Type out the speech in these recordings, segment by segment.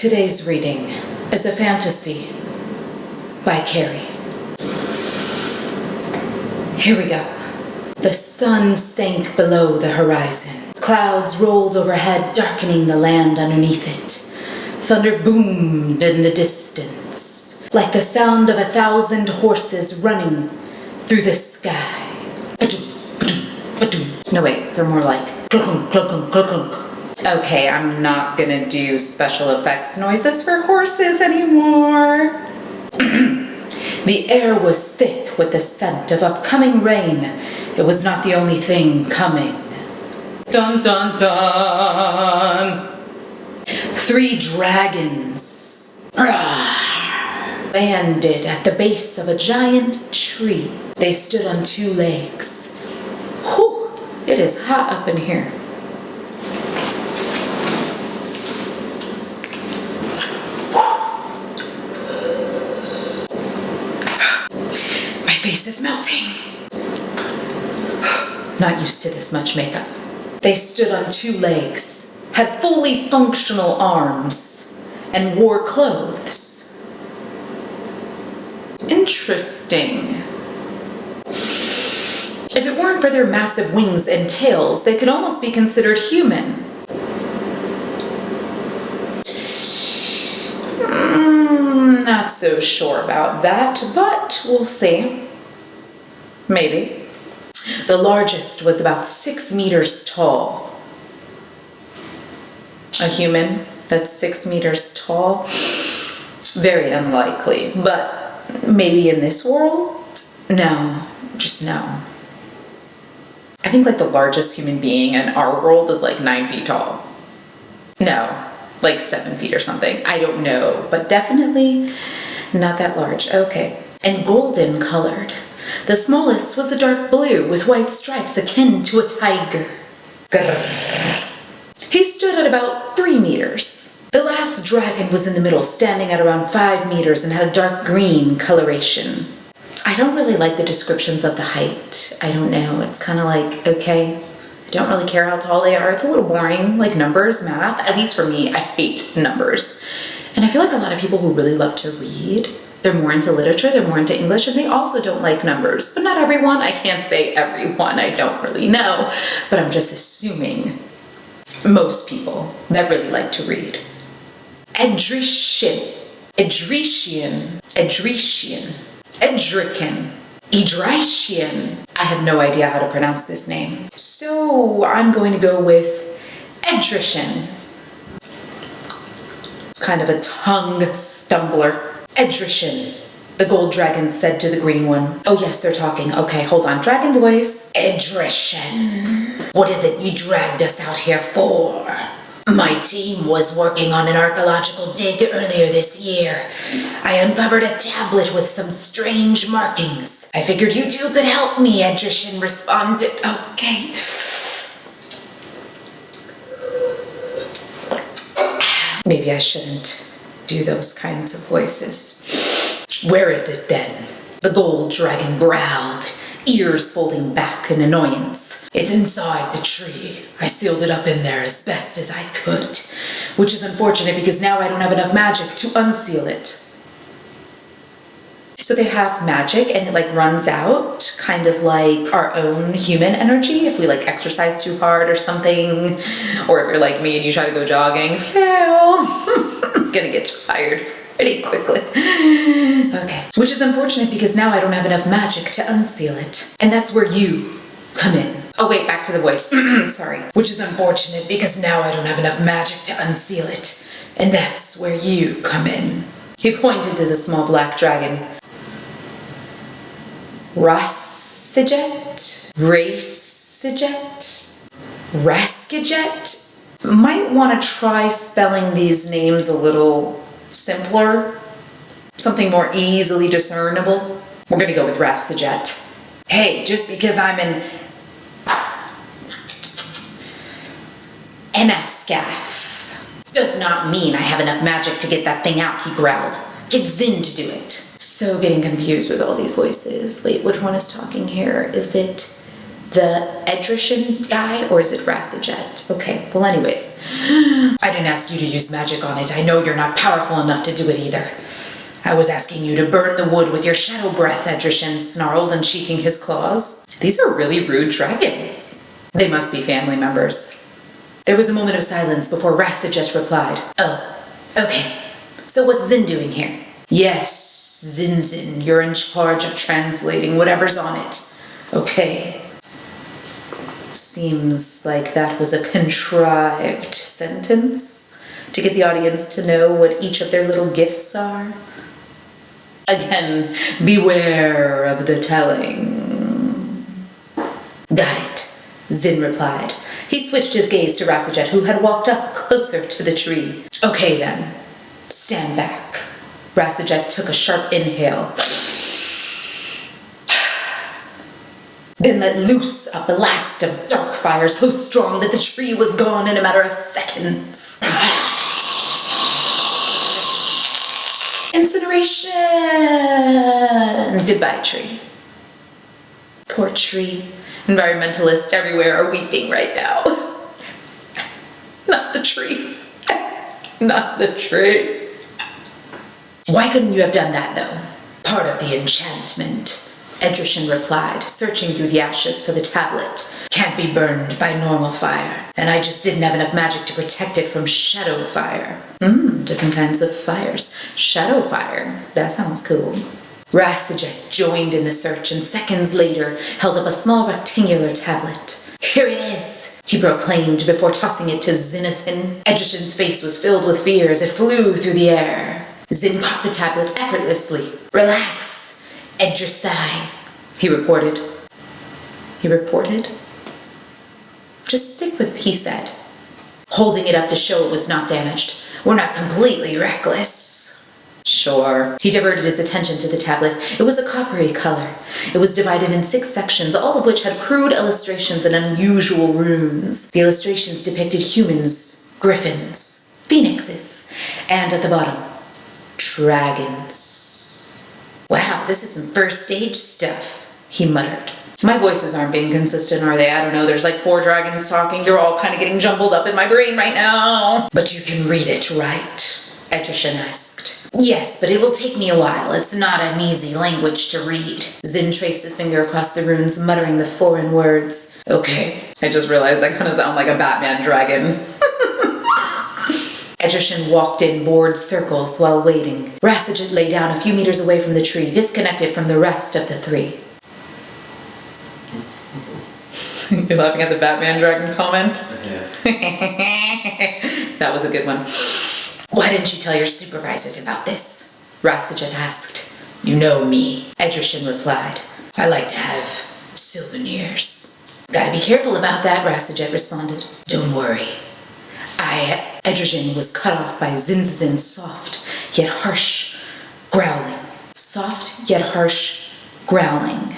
Today's reading is a fantasy by Carrie. Here we go. The sun sank below the horizon. Clouds rolled overhead, darkening the land underneath it. Thunder boomed in the distance, like the sound of 1,000 horses running through the sky. No, wait, they're more like clunk, clunk, clunk, clunk. Okay, I'm not gonna do special effects noises for horses anymore. The air was thick with the scent of upcoming rain. It was not the only thing coming. Dun dun dun! 3 dragons landed at the base of a giant tree. They stood on 2 legs. Whew, it is hot up in here. My face is melting. Not used to this much makeup. They stood on 2 legs, had fully functional arms, and wore clothes. Interesting. If it weren't for their massive wings and tails, they could almost be considered human. Not so sure about that, but we'll see. Maybe. The largest was about 6 meters tall. A human that's 6 meters tall? Very unlikely, but maybe in this world? No, just no. I think like the largest human being in our world is like 9 feet tall. No, like 7 feet or something. I don't know, but definitely not that large. Okay. And golden colored. The smallest was a dark blue with white stripes akin to a tiger. Grrr. He stood at about 3 meters. The last dragon was in the middle, standing at around 5 meters and had a dark green coloration. I don't really like the descriptions of the height. I don't know. It's kind of like, okay, I don't really care how tall they are. It's a little boring, like numbers, math. At least for me, I hate numbers. And I feel like a lot of people who really love to read, they're more into literature, they're more into English, and they also don't like numbers. But not everyone. I can't say everyone. I don't really know. But I'm just assuming most people that really like to read. Edrician. I have no idea how to pronounce this name. So I'm going to go with Edrician. Kind of a tongue stumbler. Edrician, the gold dragon said to the green one. Oh yes, they're talking. Okay, hold on. Dragon voice. Edrician, what is it you dragged us out here for? My team was working on an archaeological dig earlier this year. I uncovered a tablet with some strange markings. I figured you two could help me, Edrician responded. Okay. Maybe I shouldn't do those kinds of voices. Where is it then? The gold dragon growled, ears folding back in annoyance. It's inside the tree. I sealed it up in there as best as I could, which is unfortunate because now I don't have enough magic to unseal it. So they have magic and it like runs out, kind of like our own human energy if we like exercise too hard or something, or if you're like me and you try to go jogging, fail. It's gonna get tired pretty quickly. Okay. Which is unfortunate because now I don't have enough magic to unseal it. And that's where you come in. Oh wait, back to the voice. Sorry. Which is unfortunate because now I don't have enough magic to unseal it. And that's where you come in. He pointed to the small black dragon. Raskijet? Might want to try spelling these names a little simpler. Something more easily discernible. We're going to go with Raskijet. Hey, just because I'm an Enascath does not mean I have enough magic to get that thing out, he growled. Get Zin to do it. So getting confused with all these voices. Wait, which one is talking here? Is it The Edrishan guy, or is it Rasajet? Okay, well anyways. I didn't ask you to use magic on it. I know you're not powerful enough to do it either. I was asking you to burn the wood with your shadow breath, Edrishan snarled, unsheathing his claws. These are really rude dragons. They must be family members. There was a moment of silence before Rasajet replied. Oh, okay. So what's Zin doing here? Yes, Zin, you're in charge of translating whatever's on it. Okay. Seems like that was a contrived sentence to get the audience to know what each of their little gifts are. Again, beware of the telling. Got it, Zin replied. He switched his gaze to Rasajet, who had walked up closer to the tree. Okay then, stand back. Rasajet took a sharp inhale. Then let loose a blast of dark fire so strong that the tree was gone in a matter of seconds. Incineration! Goodbye, tree. Poor tree. Environmentalists everywhere are weeping right now. Not the tree. Not the tree. Why couldn't you have done that, though? Part of the enchantment, Edrishan replied, searching through the ashes for the tablet. Can't be burned by normal fire, and I just didn't have enough magic to protect it from shadow fire. Different kinds of fires. Shadow fire. That sounds cool. Rasajet joined in the search and seconds later held up a small rectangular tablet. Here it is, he proclaimed before tossing it to Zinazin. Edrishan's face was filled with fear as it flew through the air. Zin caught the tablet effortlessly. Relax, Edrisai, he reported. He reported? Just stick with he said, holding it up to show it was not damaged. We're not completely reckless. Sure. He diverted his attention to the tablet. It was a coppery color. It was divided in 6 sections, all of which had crude illustrations and unusual runes. The illustrations depicted humans, griffins, phoenixes, and at the bottom, dragons. Wow, this is some first stage stuff, he muttered. My voices aren't being consistent, are they? I don't know. There's like 4 dragons talking. They're all kind of getting jumbled up in my brain right now. But you can read it, right? Edrishan asked. Yes, but it will take me a while. It's not an easy language to read. Zin traced his finger across the runes, muttering the foreign words. Okay. I just realized I kind of sound like a Batman dragon. Edrishan walked in bored circles while waiting. Rasajet lay down a few meters away from the tree, disconnected from the rest of the 3. You're laughing at the Batman dragon comment? Yeah. That was a good one. Why didn't you tell your supervisors about this? Rasajet asked. You know me, Edrishan replied. I like to have souvenirs. Gotta be careful about that, Rasajet responded. Don't worry. Edrishan was cut off by Zinzin's soft yet harsh growling. Soft yet harsh growling.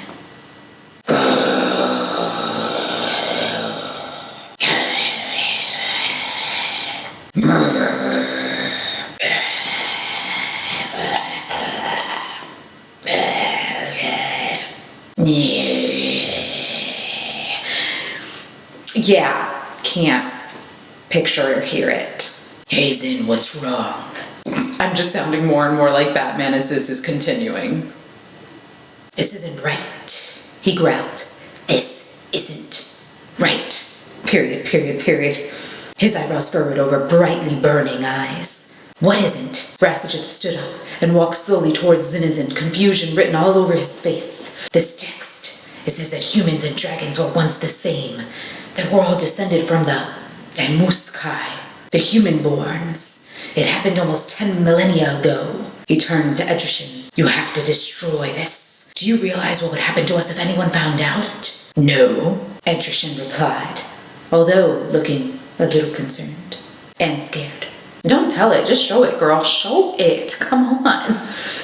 Yeah, can't picture or hear it. Hey Zin, what's wrong? I'm just sounding more and more like Batman as this is continuing. This isn't right, he growled. This isn't right. Period. His eyebrows furrowed over brightly burning eyes. What isn't? Rasajet stood up and walked slowly towards Zinazin, confusion written all over his face. This text, it says that humans and dragons were once the same, that we're all descended from the Damuskai, the Humanborns. It happened almost 10 millennia ago. He turned to Edrishan. You have to destroy this. Do you realize what would happen to us if anyone found out? No, Edrishan replied, although looking a little concerned and scared. Don't tell it, just show it, girl. Show it. Come on.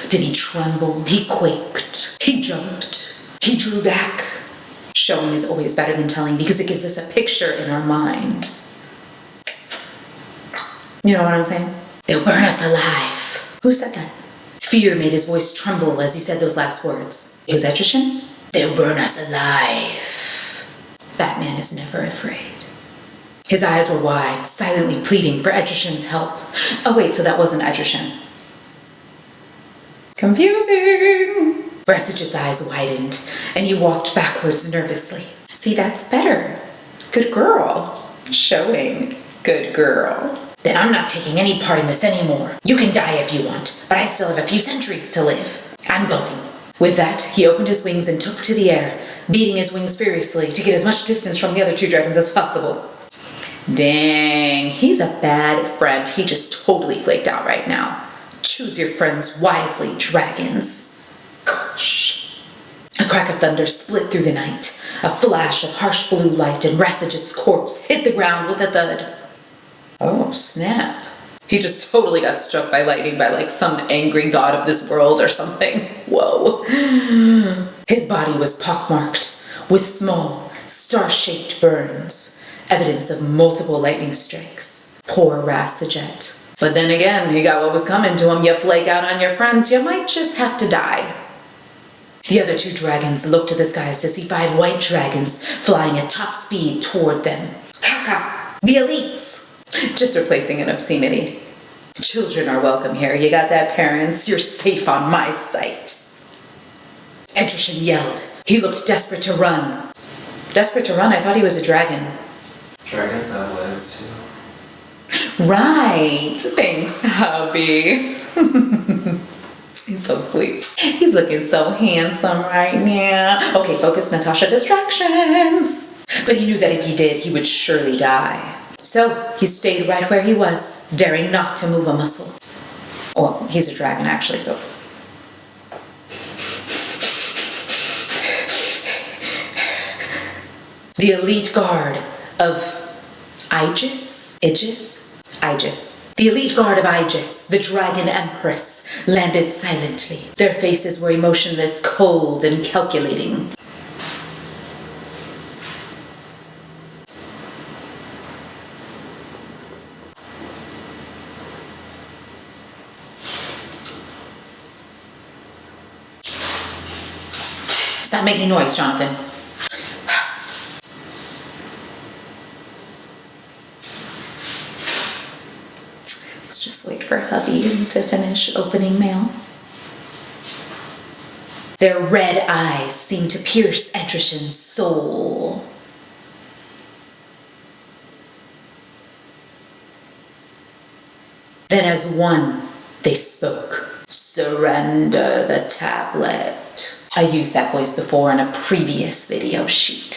Did he tremble? He quaked. He jumped. He drew back. Showing is always better than telling because it gives us a picture in our mind. You know what I'm saying? They'll burn us alive. Who said that? Fear made his voice tremble as he said those last words. It was Edrishan? They'll burn us alive. Batman is never afraid. His eyes were wide, silently pleading for Edrishan's help. Oh wait, so that wasn't Edrishan. Confusing. Bressaget's eyes widened, and he walked backwards nervously. See, that's better. Good girl. Showing. Good girl. Then I'm not taking any part in this anymore. You can die if you want, but I still have a few centuries to live. I'm going. With that, he opened his wings and took to the air, beating his wings furiously to get as much distance from the other 2 dragons as possible. Dang, he's a bad friend. He just totally flaked out right now. Choose your friends wisely, dragons. Gosh. A crack of thunder split through the night. A flash of harsh blue light and Bressaget's corpse hit the ground with a thud. Oh, snap. He just totally got struck by lightning by like some angry god of this world or something. Whoa. His body was pockmarked with small, star-shaped burns, evidence of multiple lightning strikes. Poor Bressaget. But then again, he got what was coming to him. You flake out on your friends, you might just have to die. The other 2 dragons looked to the skies to see 5 white dragons flying at top speed toward them. Kaka, the elites! Just replacing an obscenity. Children are welcome here. You got that, parents? You're safe on my site. Edrishan yelled. He looked desperate to run. Desperate to run? I thought he was a dragon. Dragons have legs too. Right. Thanks, hubby. He's so sweet. He's looking so handsome right now. Okay, focus, Natasha. Distractions. But he knew that if he did, he would surely die. So he stayed right where he was, daring not to move a muscle. Well, he's a dragon, actually, so. The elite guard of Aegis? The elite guard of Aegis, the Dragon Empress, landed silently. Their faces were emotionless, cold, and calculating. Stop making noise, Jonathan. Let's just wait for hubby to finish opening mail. Their red eyes seemed to pierce Edrishan's soul. Then as one, they spoke. Surrender the tablet. I used that voice before in a previous video sheet.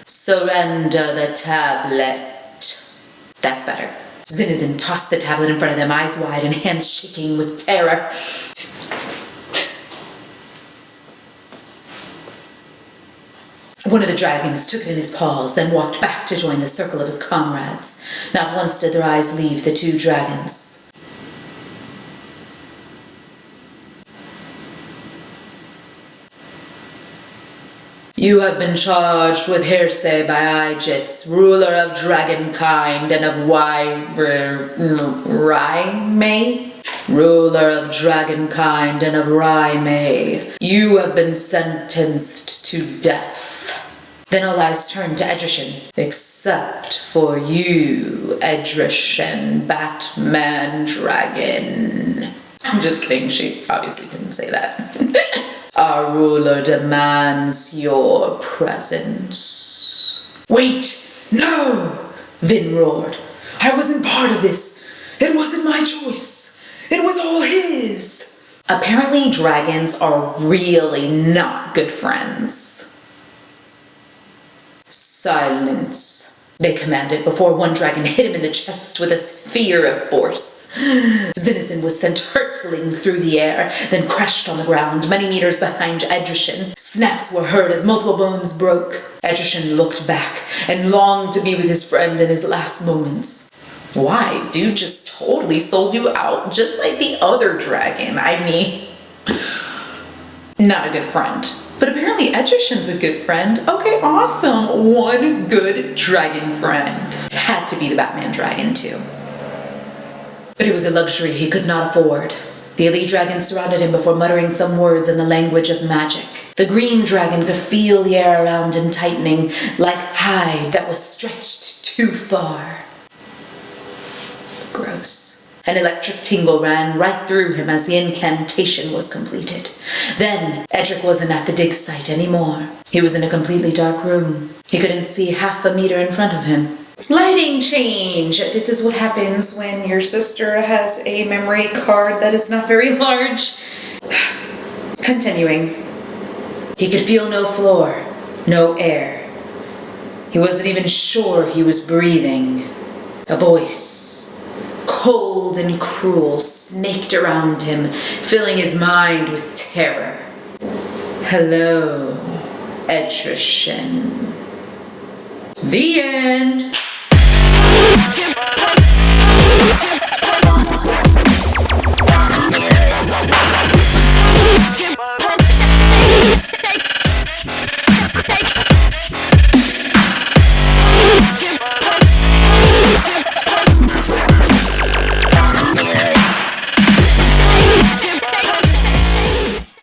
Surrender the tablet. That's better. Zinizin tossed the tablet in front of them, eyes wide and hands shaking with terror. One of the dragons took it in his paws, then walked back to join the circle of his comrades. Not once did their eyes leave the 2 dragons. You have been charged with heresy by Aegis, ruler of dragonkind and of Rhyme? Ruler of dragonkind and of Rhyme. You have been sentenced to death. Then all eyes turned to Edrishan. Except for you, Edrishan, Batman Dragon. I'm just kidding, she obviously didn't say that. Our ruler demands your presence. Wait! No! Vin roared. I wasn't part of this. It wasn't my choice. It was all his. Apparently dragons are really not good friends. Silence, they commanded before one dragon hit him in the chest with a sphere of force. Zinizin was sent hurtling through the air, then crashed on the ground many meters behind Edrishan. Snaps were heard as multiple bones broke. Edrishan looked back and longed to be with his friend in his last moments. Why? Dude just totally sold you out, just like the other dragon. I mean, not a good friend. But apparently Edrishan's a good friend. Okay, awesome. One good dragon friend. Had to be the Batman dragon too. But it was a luxury he could not afford. The elite dragon surrounded him before muttering some words in the language of magic. The green dragon could feel the air around him tightening like hide that was stretched too far. Gross. An electric tingle ran right through him as the incantation was completed. Then, Edric wasn't at the dig site anymore. He was in a completely dark room. He couldn't see half a meter in front of him. Lighting change! This is what happens when your sister has a memory card that is not very large. Continuing. He could feel no floor, no air. He wasn't even sure he was breathing. A voice, cold and cruel, snaked around him, filling his mind with terror. Hello, Etruscan. The end.